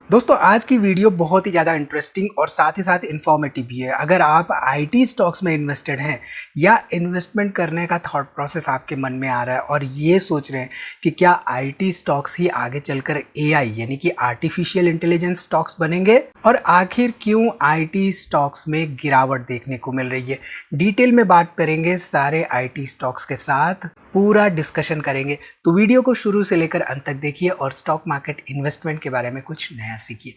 दोस्तों आज की वीडियो बहुत ही ज़्यादा इंटरेस्टिंग और साथ ही साथ इन्फॉर्मेटिव भी है। अगर आप आईटी स्टॉक्स में इन्वेस्टेड हैं या इन्वेस्टमेंट करने का थॉट प्रोसेस आपके मन में आ रहा है और ये सोच रहे हैं कि क्या आईटी स्टॉक्स ही आगे चलकर एआई यानी कि आर्टिफिशियल इंटेलिजेंस स्टॉक्स बनेंगे और आखिर क्यों आईटी स्टॉक्स में गिरावट देखने को मिल रही है, डिटेल में बात करेंगे सारे आईटी स्टॉक्स के साथ, पूरा डिस्कशन करेंगे। तो वीडियो को शुरू से लेकर अंत तक देखिए और स्टॉक मार्केट इन्वेस्टमेंट के बारे में कुछ नया सीखिए।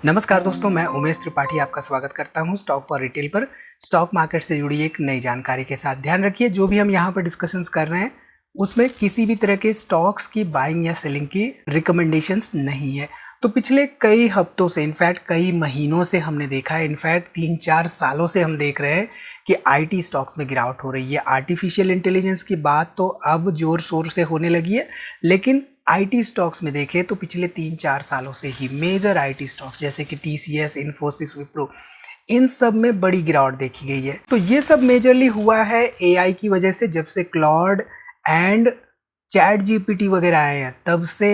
नमस्कार दोस्तों, मैं उमेश त्रिपाठी आपका स्वागत करता हूं स्टॉक फॉर रिटेल पर। स्टॉक मार्केट से जुड़ी एक नई जानकारी के साथ ध्यान रखिए, जो भी हम यहां पर डिस्कशंस कर रहे हैं उसमें किसी भी तरह के स्टॉक्स की बाइंग या सेलिंग की रिकमेंडेशंस नहीं है। तो पिछले कई हफ्तों से, इनफैक्ट कई महीनों से हमने देखा है, इनफैक्ट 3-4 सालों से हम देख रहे हैं कि आईटी स्टॉक्स में गिरावट हो रही है। आर्टिफिशियल इंटेलिजेंस की बात तो अब जोर शोर से होने लगी है, लेकिन आईटी स्टॉक्स में देखें तो पिछले 3-4 सालों से ही मेजर आईटी स्टॉक्स जैसे कि टीसीएस, इन्फोसिस, विप्रो, इन सब में बड़ी गिरावट देखी गई है। तो ये सब मेजरली हुआ है एआई की वजह से। जब से क्लॉड एंड चैट जीपीटी वगैरह आए हैं तब से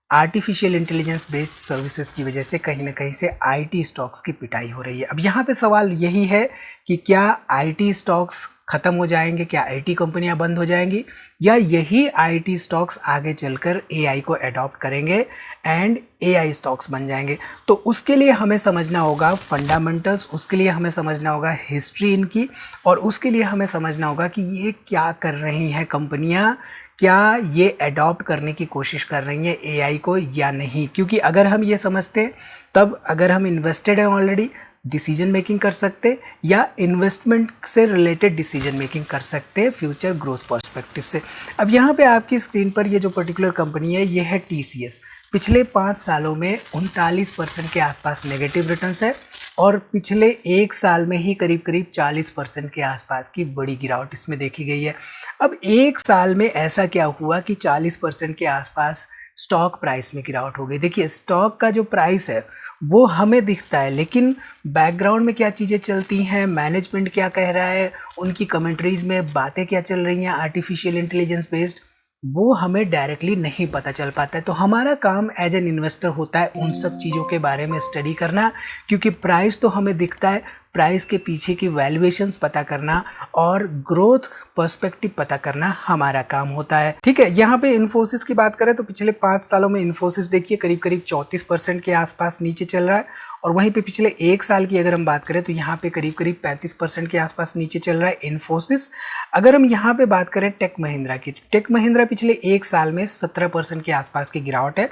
आर्टिफिशियल इंटेलिजेंस बेस्ड सर्विसेज की वजह से कहीं ना कहीं से आईटी स्टॉक्स की पिटाई हो रही है। अब यहाँ पे सवाल यही है कि क्या आईटी स्टॉक्स खत्म हो जाएंगे, क्या आईटी कंपनियां बंद हो जाएंगी, या यही आईटी स्टॉक्स आगे चलकर एआई को अडॉप्ट करेंगे एंड एआई स्टॉक्स बन जाएंगे। तो उसके लिए हमें समझना होगा फंडामेंटल्स, उसके लिए हमें समझना होगा हिस्ट्री इनकी, और उसके लिए हमें समझना होगा कि ये क्या कर रही हैं कंपनियां, क्या ये अडॉप्ट करने की कोशिश कर रही हैं एआई को या नहीं। क्योंकि अगर हम ये समझते हैं तब अगर हम इन्वेस्टेड हैं ऑलरेडी, डिसीजन मेकिंग कर सकते या इन्वेस्टमेंट से रिलेटेड डिसीजन मेकिंग कर सकते हैं फ्यूचर ग्रोथ पर्सपेक्टिव से। अब यहाँ पे आपकी स्क्रीन पर ये जो पर्टिकुलर कंपनी है ये है टीसीएस। पिछले 5 सालों में 39% के आसपास नेगेटिव रिटर्न्स है और पिछले 1 साल में ही करीब करीब 40% के आसपास की बड़ी गिरावट इसमें देखी गई है। अब 1 साल में ऐसा क्या हुआ कि 40% के आसपास स्टॉक प्राइस में गिरावट हो गई। देखिए, स्टॉक का जो प्राइस है वो हमें दिखता है, लेकिन बैकग्राउंड में क्या चीज़ें चलती हैं, मैनेजमेंट क्या कह रहा है, उनकी कमेंट्रीज में बातें क्या चल रही हैं आर्टिफिशियल इंटेलिजेंस बेस्ड, वो हमें डायरेक्टली नहीं पता चल पाता है। तो हमारा काम एज एन इन्वेस्टर होता है उन सब चीज़ों के बारे में स्टडी करना, क्योंकि प्राइस तो हमें दिखता है, प्राइस के पीछे की वैल्यूएशंस पता करना और ग्रोथ पर्सपेक्टिव पता करना हमारा काम होता है। ठीक है, यहाँ पे इन्फोसिस की बात करें तो पिछले 5 सालों में इन्फोसिस देखिए करीब करीब 34% के आसपास नीचे चल रहा है, और वहीं पे पिछले 1 साल की अगर हम बात करें तो यहाँ पे करीब करीब 35% के आसपास नीचे चल रहा है इन्फोसिस। अगर हम यहाँ पे बात करें टेक महिंद्रा की, टेक महिंद्रा पिछले 1 साल में 17% के आसपास की गिरावट है,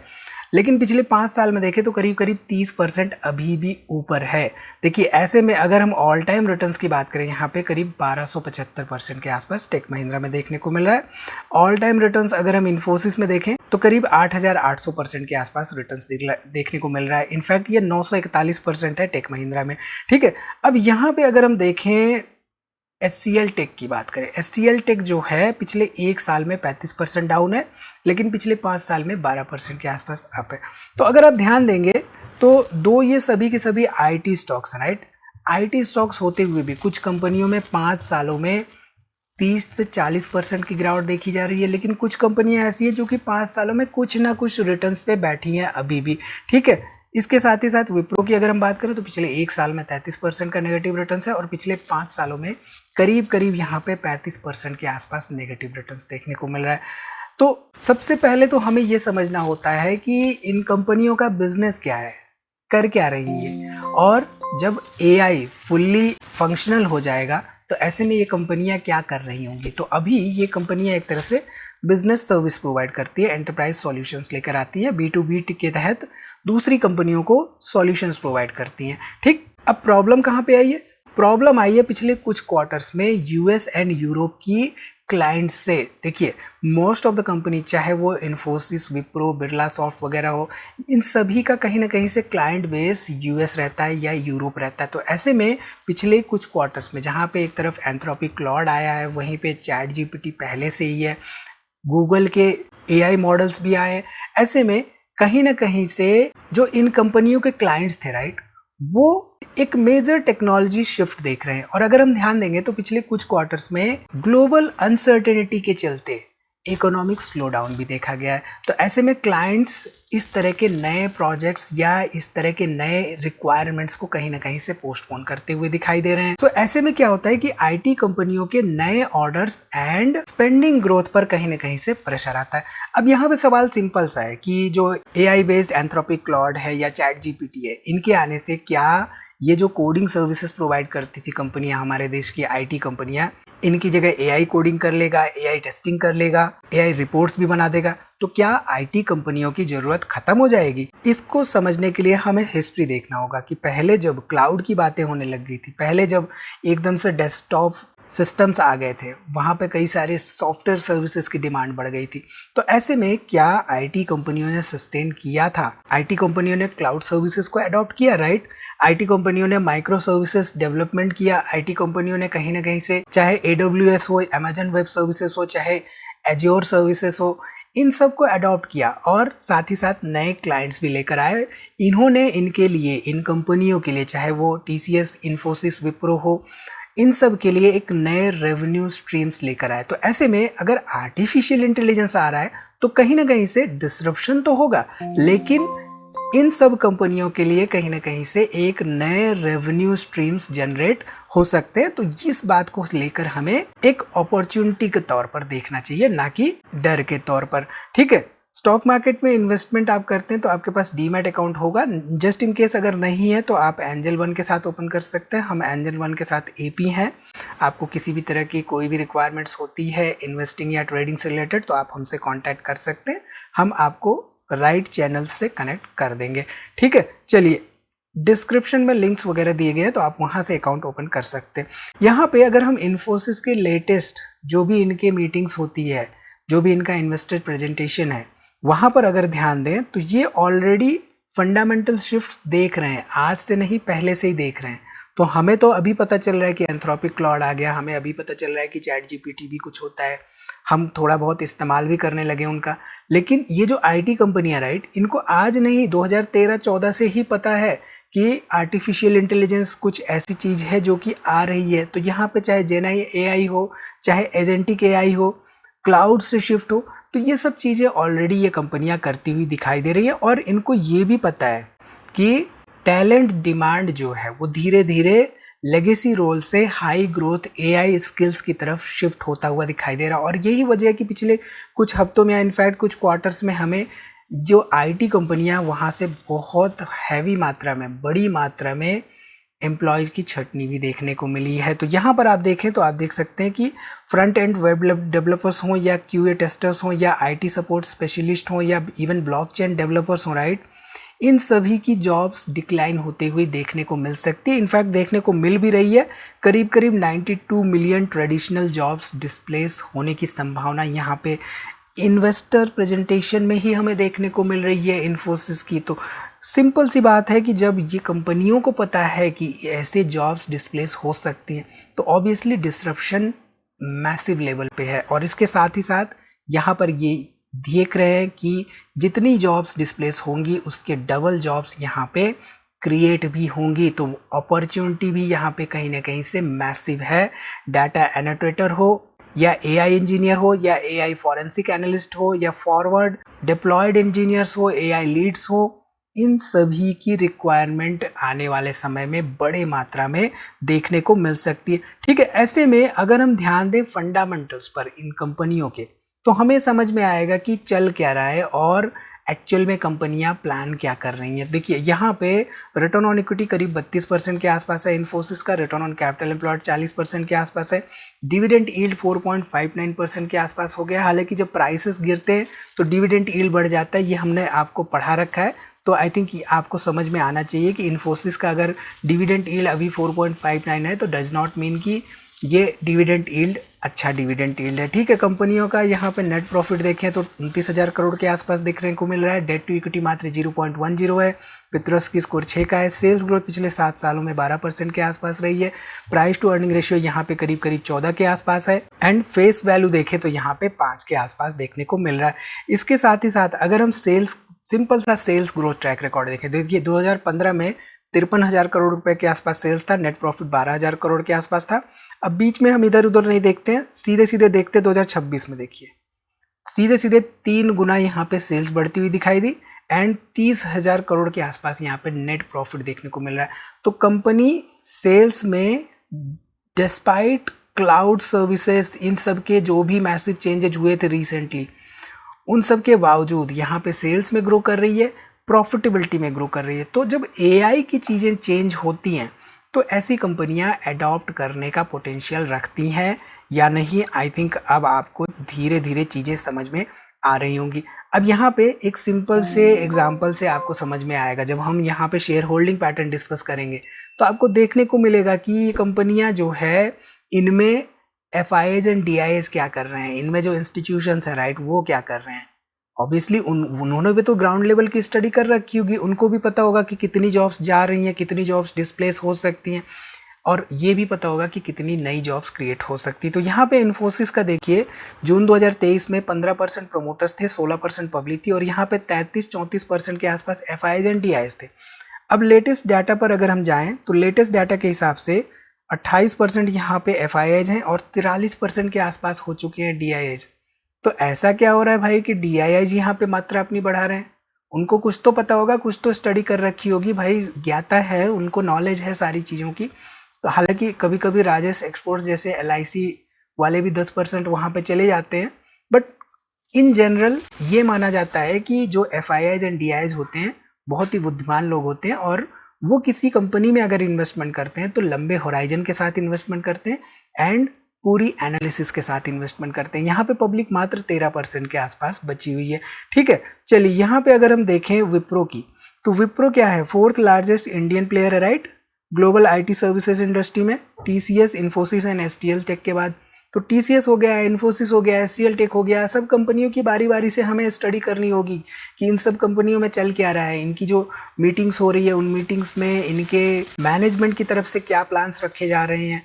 लेकिन पिछले 5 साल में देखें तो करीब करीब 30% अभी भी ऊपर है। देखिए, ऐसे में अगर हम ऑल टाइम रिटर्न्स की बात करें यहाँ पे करीब 1275% के आसपास टेक महिंद्रा में देखने को मिल रहा है। ऑल टाइम रिटर्न्स अगर हम इन्फोसिस में देखें तो करीब 8800% के आसपास रिटर्न्स देखने को मिल रहा है। इनफैक्ट ये 941% है टेक महिंद्रा में। ठीक है, अब यहाँ पे अगर हम देखें HCL टेक की बात करें, HCL टेक जो है पिछले 1 साल में 35% डाउन है, लेकिन पिछले 5 साल में 12% के आसपास अप है। तो अगर आप ध्यान देंगे तो दो ये सभी के सभी आईटी स्टॉक्स हैं, राइट। आईटी स्टॉक्स होते हुए भी कुछ कंपनियों में 5 सालों में 30 से 40% की गिरावट देखी जा रही है, लेकिन कुछ कंपनियां ऐसी हैं जो कि 5 सालों में कुछ ना कुछ रिटर्न्स पे बैठी हैं अभी भी। ठीक है, इसके साथ ही साथ विप्रो की अगर हम बात करें तो पिछले 1 साल में 33% का नेगेटिव रिटर्न्स है और पिछले 5 सालों में करीब करीब यहाँ पे 35% के आसपास नेगेटिव रिटर्न्स देखने को मिल रहा है। तो सबसे पहले तो हमें ये समझना होता है कि इन कंपनियों का बिजनेस क्या है, कर क्या रही है, और जब एआई फुल्ली फंक्शनल हो जाएगा तो ऐसे में ये कंपनियां क्या कर रही होंगी। तो अभी ये कंपनियां एक तरह से बिजनेस सर्विस प्रोवाइड करती है, एंटरप्राइज सॉल्यूशंस लेकर आती है, B2B के तहत दूसरी कंपनियों को सॉल्यूशंस प्रोवाइड करती हैं। ठीक, अब प्रॉब्लम कहाँ पे आई है? प्रॉब्लम आई है पिछले कुछ क्वार्टर्स में यूएस एंड यूरोप की क्लाइंट्स से। देखिए, मोस्ट ऑफ द कंपनी, चाहे वो इन्फोसिस, विप्रो, बिरला सॉफ्ट वगैरह हो, इन सभी का कहीं ना कहीं से क्लाइंट बेस यूएस रहता है या यूरोप रहता है। तो ऐसे में पिछले कुछ क्वार्टर्स में जहाँ पे एक तरफ एंथ्रोपिक क्लॉड आया है, वहीं पे चैट जीपीटी पहले से ही है, गूगल के एआई मॉडल्स भी आए हैं, ऐसे में कहीं ना कहीं से जो इन कंपनियों के क्लाइंट्स थे, राइट, वो एक मेजर टेक्नोलॉजी शिफ्ट देख रहे हैं। और अगर हम ध्यान देंगे तो पिछले कुछ क्वार्टर्स में ग्लोबल अनसर्टेनिटी के चलते इकोनॉमिक स्लो डाउन भी देखा गया है। तो ऐसे में क्लाइंट्स इस तरह के नए प्रोजेक्ट्स या इस तरह के नए रिक्वायरमेंट्स को कहीं ना कहीं से पोस्टपोन करते हुए दिखाई दे रहे हैं। तो ऐसे में क्या होता है कि आईटी कंपनियों के नए ऑर्डर्स एंड स्पेंडिंग ग्रोथ पर कहीं ना कहीं से प्रेशर आता है। अब यहाँ पे सवाल सिंपल सा है कि जो एआई बेस्ड एंथ्रोपिक क्लॉड है या चैट जीपीटी है, इनके आने से क्या ये जो कोडिंग सर्विसेज प्रोवाइड करती थी कंपनियां, हमारे देश की आईटी कंपनियां, इनकी जगह एआई कोडिंग कर लेगा, एआई टेस्टिंग कर लेगा, एआई रिपोर्ट्स भी बना देगा, तो क्या आईटी कंपनियों की जरूरत खत्म हो जाएगी? इसको समझने के लिए हमें हिस्ट्री देखना होगा कि पहले जब क्लाउड की बातें होने लग गई थी, पहले जब एकदम से डेस्कटॉप सिस्टम्स आ गए थे, वहाँ पे कई सारे सॉफ्टवेयर सर्विसेज की डिमांड बढ़ गई थी। तो ऐसे में क्या आईटी कंपनियों ने सस्टेन किया था? आईटी कंपनियों ने क्लाउड सर्विसेज को अडॉप्ट किया, राइट? आईटी कंपनियों ने माइक्रो सर्विसेज डेवलपमेंट किया। आईटी कंपनियों ने कहीं ना कहीं से, चाहे AWS हो, अमेजन वेब सर्विसेज हो, चाहे एज्योर सर्विसेज हो, इन सब को अडॉप्ट किया और साथ ही साथ नए क्लाइंट्स भी लेकर आए। इन्होंने इनके लिए, इन कंपनियों के लिए, चाहे वो TCS, इन्फोसिस, विप्रो हो, इन सब के लिए एक नए रेवेन्यू स्ट्रीम्स लेकर आए। तो ऐसे में अगर आर्टिफिशियल इंटेलिजेंस आ रहा है तो कहीं ना कहीं से डिसरप्शन तो होगा, लेकिन इन सब कंपनियों के लिए कहीं ना कहीं से एक नए रेवेन्यू स्ट्रीम्स जनरेट हो सकते हैं। तो इस बात को लेकर हमें एक अपॉर्चुनिटी के तौर पर देखना चाहिए, ना कि डर के तौर पर। ठीक है, स्टॉक मार्केट में इन्वेस्टमेंट आप करते हैं तो आपके पास डीमैट अकाउंट होगा। जस्ट इन केस अगर नहीं है तो आप एंजल वन के साथ ओपन कर सकते हैं। हम एंजल वन के साथ AP हैं। आपको किसी भी तरह की कोई भी रिक्वायरमेंट्स होती है इन्वेस्टिंग या ट्रेडिंग से रिलेटेड तो आप हमसे कॉन्टैक्ट कर सकते हैं, हम आपको राइट चैनल से कनेक्ट कर देंगे। ठीक है, चलिए, डिस्क्रिप्शन में लिंक्स वगैरह दिए गए हैं तो आप वहां से अकाउंट ओपन कर सकते हैं। यहाँ पे अगर हम इन्फोसिस के लेटेस्ट जो भी इनके मीटिंग्स होती है, जो भी इनका इन्वेस्टर प्रेजेंटेशन है, वहां पर अगर ध्यान दें तो ये ऑलरेडी फंडामेंटल शिफ्ट देख रहे हैं, आज से नहीं पहले से ही देख रहे हैं। तो हमें तो अभी पता चल रहा है कि एंथ्रोपिक क्लॉड आ गया, हमें अभी पता चल रहा है कि चैट जीपीटी भी कुछ होता है, हम थोड़ा बहुत इस्तेमाल भी करने लगे उनका। लेकिन ये जो आईटी कंपनियां, राइट, इनको आज नहीं 2013-14 से ही पता है कि आर्टिफिशियल इंटेलिजेंस कुछ ऐसी चीज़ है जो कि आ रही है। तो यहाँ पे चाहे जेनाई AI हो, चाहे एजेंटिक AI हो, क्लाउड से शिफ्ट हो, तो ये सब चीज़ें ऑलरेडी ये कंपनियां करती हुई दिखाई दे रही है। और इनको ये भी पता है कि टैलेंट डिमांड जो है वो धीरे धीरे लेगेसी रोल से हाई ग्रोथ AI स्किल्स की तरफ शिफ्ट होता हुआ दिखाई दे रहा है। और यही वजह है कि पिछले कुछ हफ्तों में या इनफैक्ट कुछ क्वार्टर्स में हमें जो आईटी कंपनियां वहाँ से बहुत हैवी मात्रा में, बड़ी मात्रा में एम्प्लॉयज़ की छटनी भी देखने को मिली है। तो यहाँ पर आप देखें तो आप देख सकते हैं कि फ्रंट एंड वेब डेवलपर्स हों या QA टेस्टर्स हों या IT सपोर्ट स्पेशलिस्ट हों या इवन ब्लॉकचेन डेवलपर्स हों, राइट, इन सभी की जॉब्स डिक्लाइन होते हुए देखने को मिल सकती है। इनफैक्ट देखने को मिल भी रही है। करीब करीब 92 मिलियन ट्रेडिशनल जॉब्स डिस्प्लेस होने की संभावना यहाँ पे इन्वेस्टर प्रेजेंटेशन में ही हमें देखने को मिल रही है इन्फोसिस की। तो सिंपल सी बात है कि जब ये कंपनियों को पता है कि ऐसे जॉब्स डिस्प्लेस हो सकती हैं तो ऑब्वियसली डिसरप्शन मैसिव लेवल पे है। और इसके साथ ही साथ यहाँ पर ये देख रहे हैं कि जितनी जॉब्स डिस्प्लेस होंगी उसके डबल जॉब्स यहाँ पे क्रिएट भी होंगी। तो अपॉर्चुनिटी भी यहाँ पे कहीं ना कहीं से मैसिव है। डाटा एनोटेटर हो या AI इंजीनियर हो या AI फॉरेंसिक एनालिस्ट हो या फॉरवर्ड डिप्लॉयड इंजीनियर्स हो, AI लीड्स हो, इन सभी की रिक्वायरमेंट आने वाले समय में बड़े मात्रा में देखने को मिल सकती है। ठीक है, ऐसे में अगर हम ध्यान दें फंडामेंटल्स पर इन कंपनियों के तो हमें समझ में आएगा कि चल क्या रहा है और एक्चुअल में कंपनियां प्लान क्या कर रही हैं। देखिए यहाँ पे रिटर्न ऑन इक्विटी करीब 32% के आसपास है इन्फोसिस का, रिटर्न ऑन कैपिटल एम्प्लॉयड 40% के आसपास है, डिविडेंड यील्ड 4.59% के आसपास हो गया। हालांकि जब प्राइसेस गिरते हैं तो डिविडेंड यील्ड बढ़ जाता है, ये हमने आपको पढ़ा रखा है। तो आई थिंक आपको समझ में आना चाहिए कि इन्फोसिस का अगर डिविडेंड यील्ड अभी 4.59 है तो डज नॉट मीन कि ये डिविडेंड यील्ड अच्छा डिविडेंड यील्ड है। ठीक है, कंपनियों का यहाँ पे नेट प्रॉफिट देखें तो 29,000 करोड़ के आसपास देखने को मिल रहा है। डेट टू इक्विटी मात्र 0.10 है। पितरस की स्कोर 6 का है। सेल्स ग्रोथ पिछले 7 सालों में 12% के आसपास रही है। प्राइस टू अर्निंग रेशियो यहाँ पे करीब करीब 14 के आसपास है। एंड फेस वैल्यू देखें तो यहाँ पे 5 के आसपास देखने को मिल रहा है। इसके साथ ही साथ अगर हम सेल्स, सिंपल सा सेल्स ग्रोथ ट्रैक रिकॉर्ड देखें, देखिए 2015 में 53,000 करोड़ रुपए के आसपास सेल्स था, नेट प्रॉफिट 12,000 करोड़ के आसपास था। अब बीच में हम इधर उधर नहीं देखते हैं, सीधे सीधे देखते हैं 2026 में। देखिए सीधे सीधे 3 गुना यहाँ पे सेल्स बढ़ती हुई दिखाई दी एंड 30,000 करोड़ के आसपास यहाँ पे नेट प्रॉफिट देखने को मिल रहा है। तो कंपनी सेल्स में डिस्पाइट क्लाउड सर्विसेज इन सब के जो भी मैसिव चेंजेज हुए थे रिसेंटली, उन सब के बावजूद यहाँ पे सेल्स में ग्रो कर रही है, प्रॉफिटेबिलिटी में ग्रो कर रही है। तो जब एआई की चीज़ें चेंज होती हैं तो ऐसी कंपनियां अडॉप्ट करने का पोटेंशियल रखती हैं या नहीं, आई थिंक अब आपको धीरे धीरे चीज़ें समझ में आ रही होंगी। अब यहाँ पे एक सिंपल से एग्जांपल से आपको समझ में आएगा। जब हम यहाँ पे शेयर होल्डिंग पैटर्न डिस्कस करेंगे तो आपको देखने को मिलेगा कि ये कंपनियां जो है इनमें FIAs एंड DIAs क्या कर रहे हैं, इनमें जो इंस्टीट्यूशंस है राइट वो क्या कर रहे हैं। ऑब्वियसली उन्होंने भी तो ग्राउंड लेवल की स्टडी कर रखी होगी, उनको भी पता होगा कि कितनी जॉब्स जा रही हैं, कितनी जॉब्स डिस्प्लेस हो सकती हैं, और ये भी पता होगा कि कितनी नई जॉब्स क्रिएट हो सकती है। तो यहाँ पे इन्फोसिस का देखिए जून 2023 में 15% प्रोमोटर्स थे, 16% पब्लिक थी, और यहाँ पे 33-34% के आसपास FIAs एंड DIAs थे। अब लेटेस्ट डाटा पर अगर हम जाएं तो लेटेस्ट डाटा के हिसाब से 28% यहाँ पे FIAs हैं और 43% के आसपास हो चुके हैं DIAs। तो ऐसा क्या हो रहा है भाई कि DIAs यहाँ पे मात्रा अपनी बढ़ा रहे हैं। उनको कुछ तो पता होगा, कुछ तो स्टडी कर रखी होगी भाई, ज्ञाता है, उनको नॉलेज है सारी चीज़ों की। तो हालांकि कभी कभी राजेश एक्सपोर्ट्स जैसे LIC वाले भी 10% वहाँ पे चले जाते हैं, बट इन जनरल ये माना जाता है कि जो FIAs एंड DIAs होते हैं बहुत ही बुद्धिमान लोग होते हैं, और वो किसी कंपनी में अगर इन्वेस्टमेंट करते हैं तो लंबे होराइजन के साथ इन्वेस्टमेंट करते हैं एंड पूरी एनालिसिस के साथ इन्वेस्टमेंट करते हैं। यहाँ पे पब्लिक मात्र 13% के आसपास बची हुई है। ठीक है, चलिए यहाँ पे अगर हम देखें विप्रो की, तो विप्रो क्या है, 4th लार्जेस्ट इंडियन प्लेयर है right, global IT services industry में। TCS, Infosys and STL tech के बाद तो TCS हो गया, इन्फोसिस हो गया, STL टेक हो गया। सब कंपनियों की बारी बारी से हमें स्टडी करनी होगी कि इन सब कंपनियों में चल क्या रहा है, इनकी जो मीटिंग्स हो रही है उन मीटिंग्स में इनके मैनेजमेंट की तरफ से क्या प्लान्स रखे जा रहे हैं।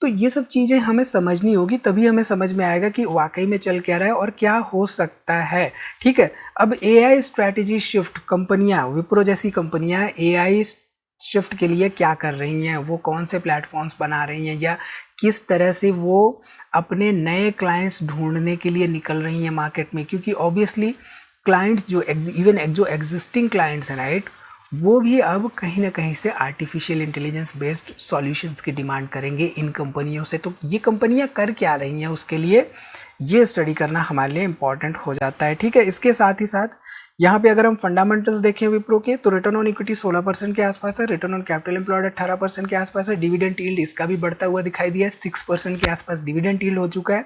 तो ये सब चीज़ें हमें समझनी होगी, तभी हमें समझ में आएगा कि वाकई में चल क्या रहा है और क्या हो सकता है। ठीक है, अब AI स्ट्रैटेजी शिफ्ट कंपनियां, विप्रो जैसी कंपनियां AI शिफ्ट के लिए क्या कर रही हैं, वो कौन से प्लेटफॉर्म्स बना रही हैं, या किस तरह से वो अपने नए क्लाइंट्स ढूंढने के लिए निकल रही हैं मार्केट में। क्योंकि ऑब्वियसली क्लाइंट्स जो जो एग्जिस्टिंग क्लाइंट्स हैं राइट, वो भी अब कहीं ना कहीं से आर्टिफिशियल इंटेलिजेंस बेस्ड सॉल्यूशंस की डिमांड करेंगे इन कंपनियों से। तो ये कंपनियां कर क्या रही हैं उसके लिए ये स्टडी करना हमारे लिए इम्पॉर्टेंट हो जाता है। ठीक है, इसके साथ ही साथ यहाँ पे अगर हम फंडामेंटल्स देखें विप्रो के, तो रिटर्न ऑन इक्विटी 16% के आसपास है, रिटर्न ऑन कैपिटल एम्प्लॉयड 18% के आसपास है, डिविडेंड यील्ड इसका भी बढ़ता हुआ दिखाई दिया है, 6% के आसपास डिविडेंड यील्ड हो चुका है,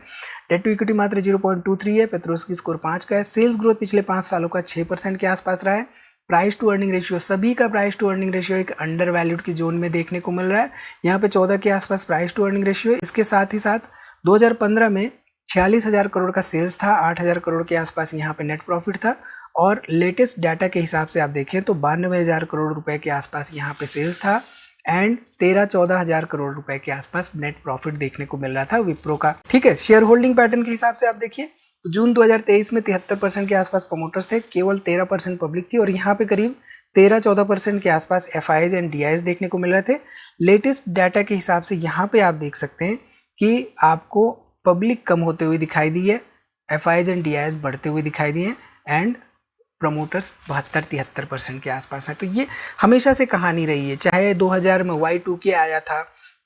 डेट टू इक्विटी मात्र 0.23 है, पेट्रोस्की स्कोर 5 का है, सेल्स ग्रोथ पिछले 5 सालों का 6% के आसपास रहा है, प्राइस टू अर्निंग रेशियो, सभी का प्राइस टू अर्निंग रेशियो एक अंडर वैल्यूड की जोन में देखने को मिल रहा है, यहाँ पे 14 के आसपास प्राइस टू अर्निंग रेशियो। इसके साथ ही साथ 2015 में 46,000 करोड़ का सेल्स था, 8,000 करोड़ के आसपास यहाँ पे नेट प्रॉफिट था, और लेटेस्ट डाटा के हिसाब से आप देखें तो 92,000 करोड़ रुपए के आसपास यहाँ पे सेल्स था एंड 13-14,000 करोड़ रुपए के आसपास नेट प्रॉफिट देखने को मिल रहा था विप्रो का। ठीक है, शेयर होल्डिंग पैटर्न के हिसाब से आप देखिए तो जून 2023 में 73% के आसपास प्रमोटर्स थे, केवल 13% पब्लिक थी, और यहाँ पे करीब 13-14% के आसपास FIAs एंड DIAs देखने को मिल रहे थे। लेटेस्ट डाटा के हिसाब से यहाँ पे आप देख सकते हैं कि आपको पब्लिक कम होते हुए दिखाई दी है, FIAs एंड DIAs बढ़ते हुए दिखाई दिए एंड प्रमोटर्स 72-73% के आसपास है। तो ये हमेशा से कहानी रही है, चाहे 2000 में Y2K आया था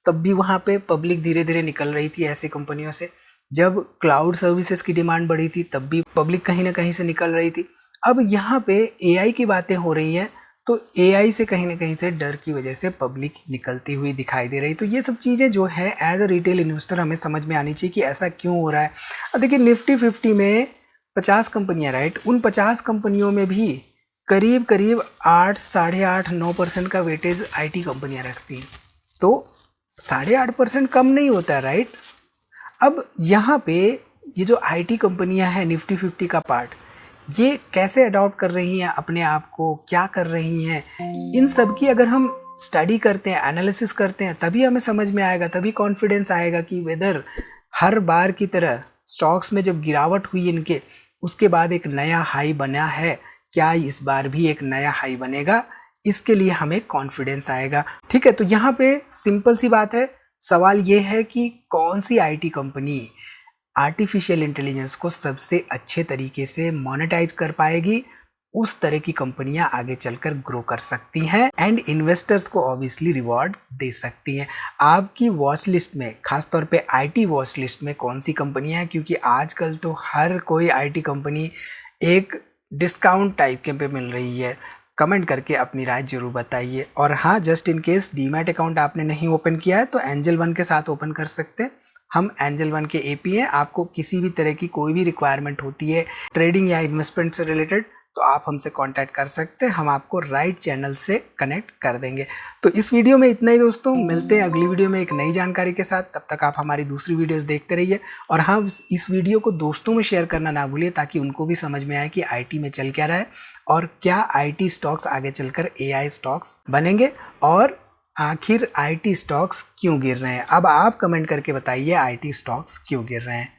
तब भी वहाँ पे पब्लिक धीरे धीरे निकल रही थी ऐसी कंपनियों से, जब क्लाउड सर्विसेज की डिमांड बढ़ी थी तब भी पब्लिक कहीं ना कहीं से निकल रही थी। अब यहाँ पे AI की बातें हो रही हैं तो AI से कहीं ना कहीं से डर की वजह से पब्लिक निकलती हुई दिखाई दे रही। तो ये सब चीज़ें जो है एज अ रिटेल इन्वेस्टर हमें समझ में आनी चाहिए कि ऐसा क्यों हो रहा है। अब देखिए निफ्टी 50 में 50 कंपनियां राइट, उन 50 कंपनियों में भी करीब करीब 8, 8.5, 9% का वेटेज IT कंपनियां रखती हैं, तो 8.5% कम नहीं होता है राइट। अब यहाँ पे ये जो IT कंपनियां हैं निफ्टी 50 का पार्ट, ये कैसे अडॉप्ट कर रही हैं अपने आप को, क्या कर रही हैं, इन सब की अगर हम स्टडी करते हैं, एनालिसिस करते हैं, तभी हमें समझ में आएगा, तभी कॉन्फिडेंस आएगा कि वेदर हर बार की तरह स्टॉक्स में जब गिरावट हुई इनके, उसके बाद एक नया हाई बना है, क्या इस बार भी एक नया हाई बनेगा, इसके लिए हमें कॉन्फिडेंस आएगा। ठीक है, तो यहाँ पे सिंपल सी बात है, सवाल ये है कि कौन सी IT कंपनी आर्टिफिशियल इंटेलिजेंस को सबसे अच्छे तरीके से मोनेटाइज कर पाएगी, उस तरह की कंपनियां आगे चलकर ग्रो कर सकती हैं एंड इन्वेस्टर्स को ऑब्वियसली रिवॉर्ड दे सकती हैं। आपकी वॉच लिस्ट में, खासतौर पे आईटी वॉच लिस्ट में कौन सी कंपनियां हैं, क्योंकि आजकल तो हर कोई आईटी कंपनी एक डिस्काउंट टाइप के पे मिल रही है। कमेंट करके अपनी राय जरूर बताइए। और हाँ, just in case demat account आपने नहीं ओपन किया है तो एंजल वन के साथ ओपन कर सकते हैं। हम एंजल वन के एपी हैं। आपको किसी भी तरह की कोई भी रिक्वायरमेंट होती है ट्रेडिंग या इन्वेस्टमेंट से रिलेटेड तो आप हमसे कांटेक्ट कर सकते हैं, हम आपको राइट चैनल से कनेक्ट कर देंगे। तो इस वीडियो में इतना ही दोस्तों, मिलते हैं अगली वीडियो में एक नई जानकारी के साथ। तब तक आप हमारी दूसरी वीडियोस देखते रहिए और हाँ, इस वीडियो को दोस्तों में शेयर करना ना भूलिए ताकि उनको भी समझ में आए कि आईटी में चल क्या रहा है और क्या आईटी स्टॉक्स आगे चलकर एआई स्टॉक्स बनेंगे और आखिर आईटी स्टॉक्स क्यों गिर रहे हैं। अब आप कमेंट करके बताइए आईटी स्टॉक्स क्यों गिर रहे हैं।